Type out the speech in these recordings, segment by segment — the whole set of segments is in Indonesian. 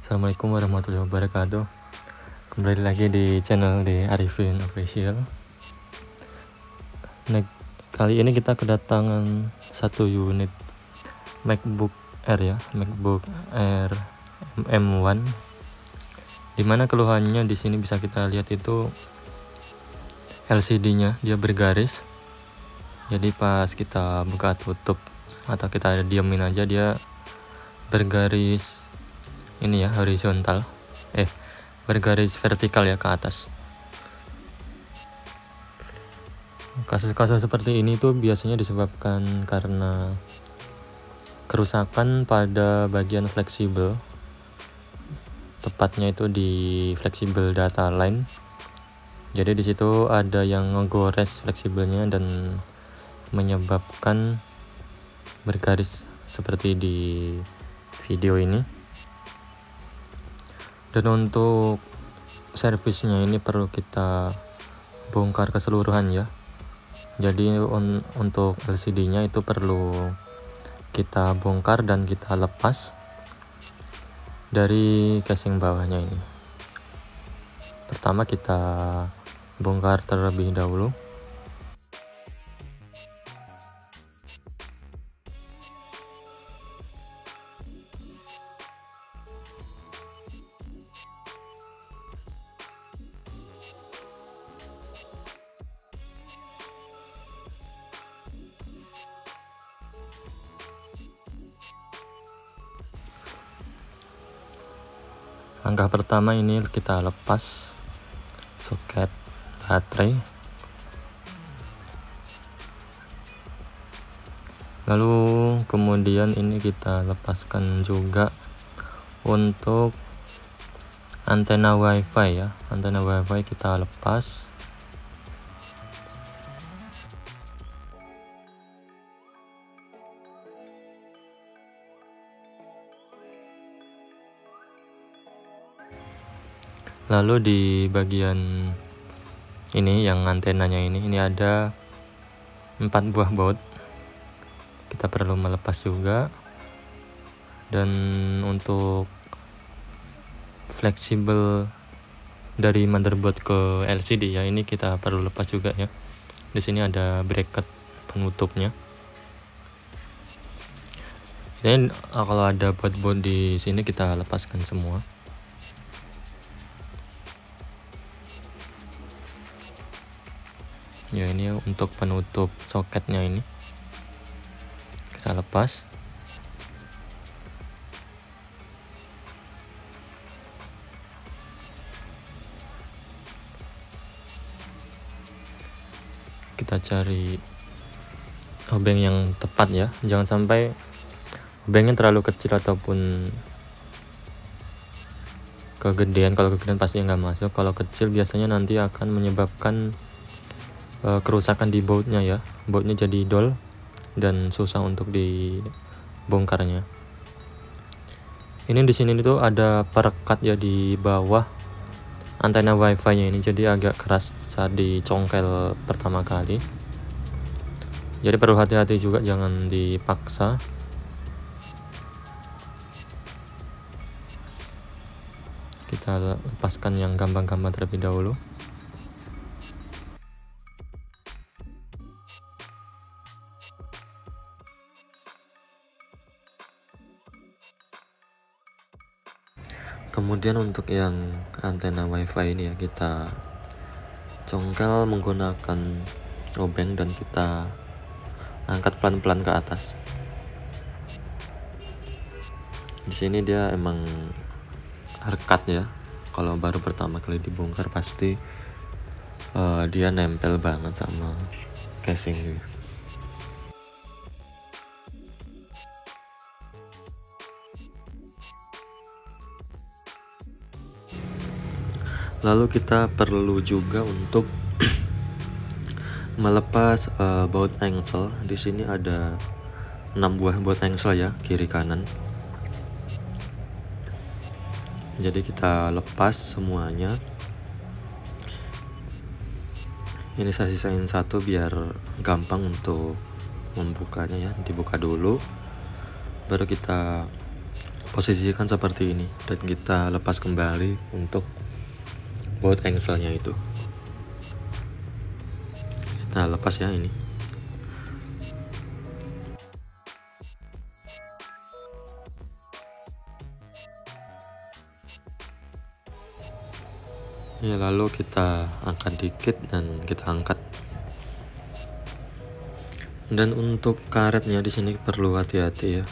Assalamualaikum warahmatullahi wabarakatuh. Kembali lagi di channel di Arifin Official. Nah, kali ini kita kedatangan satu unit MacBook Air ya, MacBook Air M1. Dimana keluhannya di sini bisa kita lihat itu LCD-nya dia bergaris. Jadi pas kita buka tutup atau kita diamin aja dia bergaris ini ya, horizontal. Bergaris vertikal ya ke atas. Kasus-kasus seperti ini tuh biasanya disebabkan karena kerusakan pada bagian fleksibel, tepatnya itu di fleksibel data line. Jadi di situ ada yang ngegores fleksibelnya dan menyebabkan bergaris seperti di video ini. Dan untuk servisnya ini perlu kita bongkar keseluruhan ya. Jadi untuk LCD-nya itu perlu kita bongkar dan kita lepas dari casing bawahnya ini. Pertama kita bongkar terlebih dahulu. Langkah pertama ini kita lepas soket baterai. Lalu kemudian ini kita lepaskan juga untuk antena WiFi ya. Antena WiFi kita lepas. Lalu di bagian ini yang antenanya ini ada 4 buah baut. Kita perlu melepas juga. Dan untuk fleksibel dari motherboard ke LCD ya, ini kita perlu lepas juga ya. Di sini ada bracket penutupnya. Ini kalau ada baut-baut di sini kita lepaskan semua. Ya, ini untuk penutup soketnya ini kita lepas. Kita cari obeng yang tepat ya, jangan sampai obengnya terlalu kecil ataupun kegedean. Kalau kegedean pasti nggak masuk, kalau kecil biasanya nanti akan menyebabkan kerusakan di bautnya ya. Bautnya jadi dol dan susah untuk dibongkarnya. Ini di sini itu ada perekat ya di bawah antena WiFi-nya ini, jadi agak keras saat dicongkel pertama kali. Jadi perlu hati-hati juga, jangan dipaksa. Kita lepaskan yang gampang-gampang terlebih dahulu. Kemudian untuk yang antena WiFi ini ya, kita congkel menggunakan obeng dan kita angkat pelan-pelan ke atas. Di sini dia emang rekat ya. Kalau baru pertama kali dibongkar pasti dia nempel banget sama casing. Lalu kita perlu juga untuk melepas baut engsel. Di sini ada 6 buah baut engsel ya, kiri kanan. Jadi kita lepas semuanya. Ini saya sisain satu biar gampang untuk membukanya ya. Dibuka dulu, baru kita posisikan seperti ini dan kita lepas kembali untuk baut engselnya itu. Kita lepas ya ini. Ya, lalu kita angkat dikit dan kita angkat. Dan untuk karetnya di sini perlu hati-hati ya,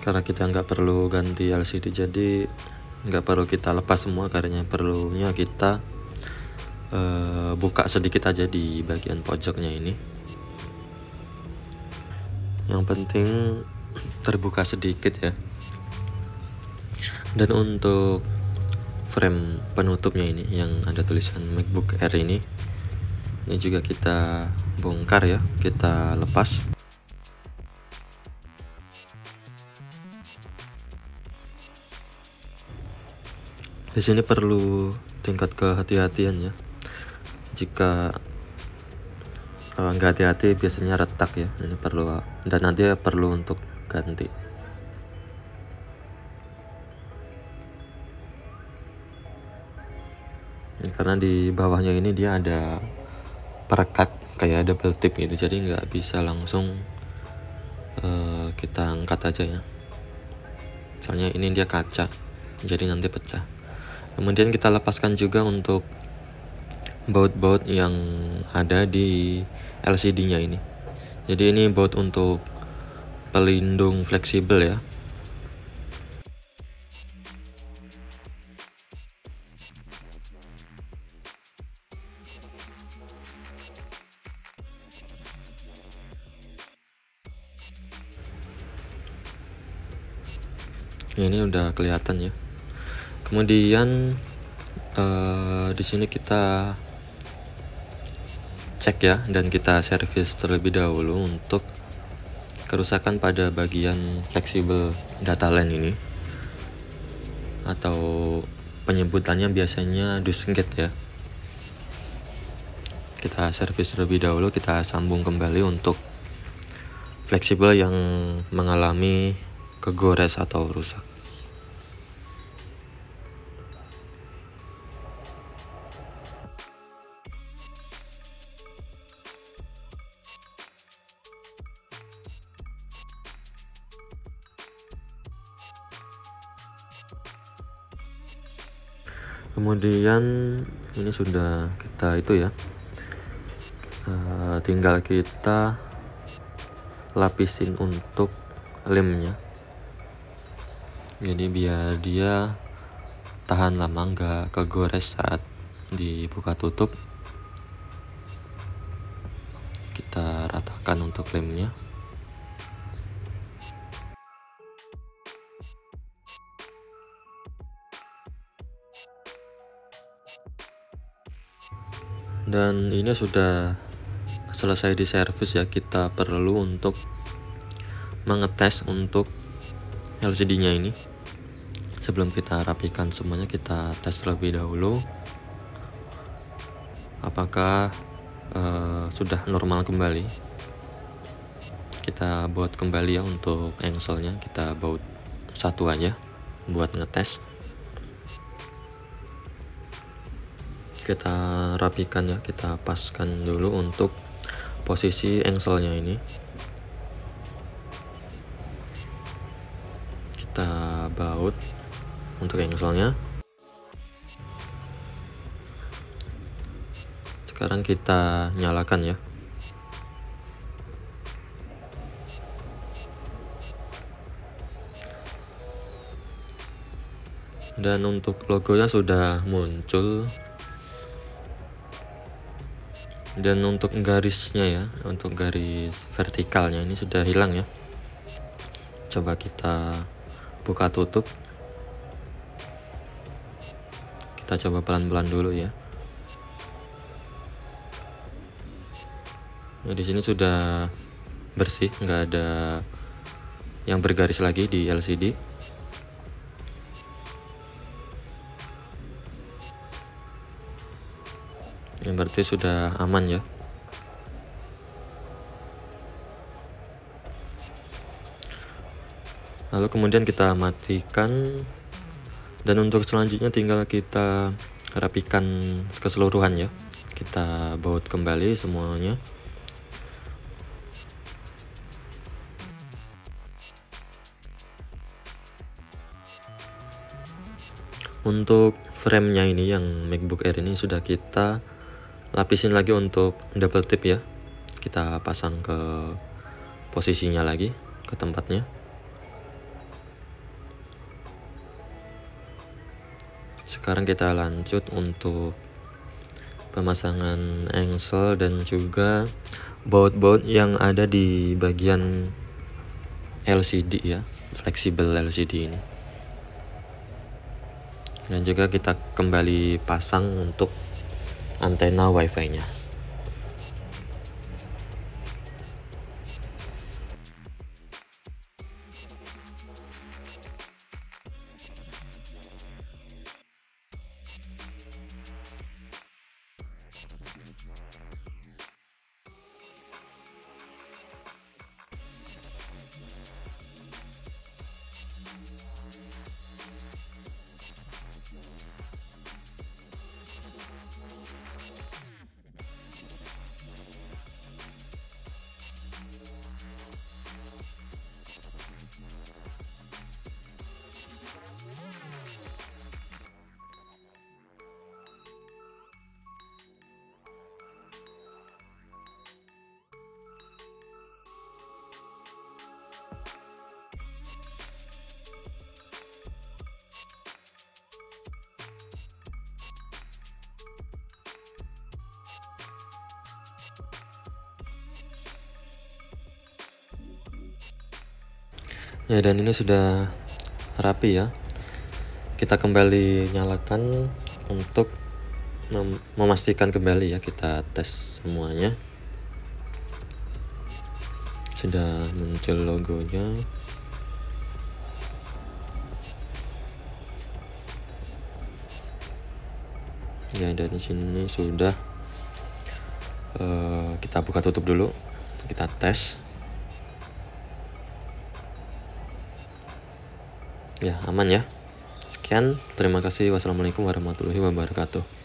karena kita nggak perlu ganti LCD, jadi nggak perlu kita lepas semua karetnya, perlunya kita buka sedikit aja di bagian pojoknya ini. Yang penting terbuka sedikit ya. Dan untuk frame penutupnya ini yang ada tulisan MacBook Air ini juga kita bongkar ya, kita lepas. Di sini perlu tingkat kehati-hatian ya. Jika nggak hati-hati biasanya retak ya. Ini perlu, dan nanti perlu untuk ganti. Karena di bawahnya ini dia ada perekat kayak double tip gitu, jadi nggak bisa langsung kita angkat aja ya, soalnya ini dia kaca, jadi nanti pecah. Kemudian kita lepaskan juga untuk baut-baut yang ada di LCD-nya ini. Jadi ini baut untuk pelindung fleksibel ya. Ini udah kelihatan ya. Kemudian di sini kita cek ya, dan kita servis terlebih dahulu untuk kerusakan pada bagian fleksibel data line ini, atau penyebutannya biasanya dusengket ya. Kita servis terlebih dahulu, kita sambung kembali untuk fleksibel yang mengalami kegores atau rusak. Kemudian ini sudah kita itu ya, tinggal kita lapisin untuk lemnya, jadi biar dia tahan lama, nggak kegores saat dibuka tutup. Kita ratakan untuk lemnya. Dan ini sudah selesai di servis ya. Kita perlu untuk mengetes untuk LCD-nya ini. Sebelum kita rapikan semuanya, kita tes terlebih dahulu apakah sudah normal kembali. Kita baut kembali ya untuk engselnya, kita baut satu aja buat ngetes. Kita rapikan ya, kita paskan dulu untuk posisi engselnya ini. Kita baut untuk engselnya. Sekarang kita nyalakan ya. Dan untuk logonya sudah muncul. Dan untuk garisnya ya, untuk garis vertikalnya ini sudah hilang ya. Coba kita buka tutup. Kita coba pelan-pelan dulu ya. Nah, di sini sudah bersih, nggak ada yang bergaris lagi di LCD. Yang berarti sudah aman ya. Lalu kemudian kita matikan, dan untuk selanjutnya tinggal kita rapikan keseluruhan ya. Kita baut kembali semuanya. Untuk framenya ini yang MacBook Air ini sudah kita lapisin lagi untuk double tip ya. Kita pasang ke posisinya lagi, ke tempatnya. Sekarang kita lanjut untuk pemasangan engsel dan juga baut-baut yang ada di bagian LCD ya, fleksibel LCD ini. Dan juga kita kembali pasang untuk antena WiFi nya. Ya, dan ini sudah rapi ya. Kita kembali nyalakan untuk memastikan kembali ya. Kita tes semuanya. Sudah muncul logonya. Ya, dari sini sudah. Kita buka tutup dulu. Kita tes. Ya, aman ya. Sekian, terima kasih. Wassalamualaikum warahmatullahi wabarakatuh.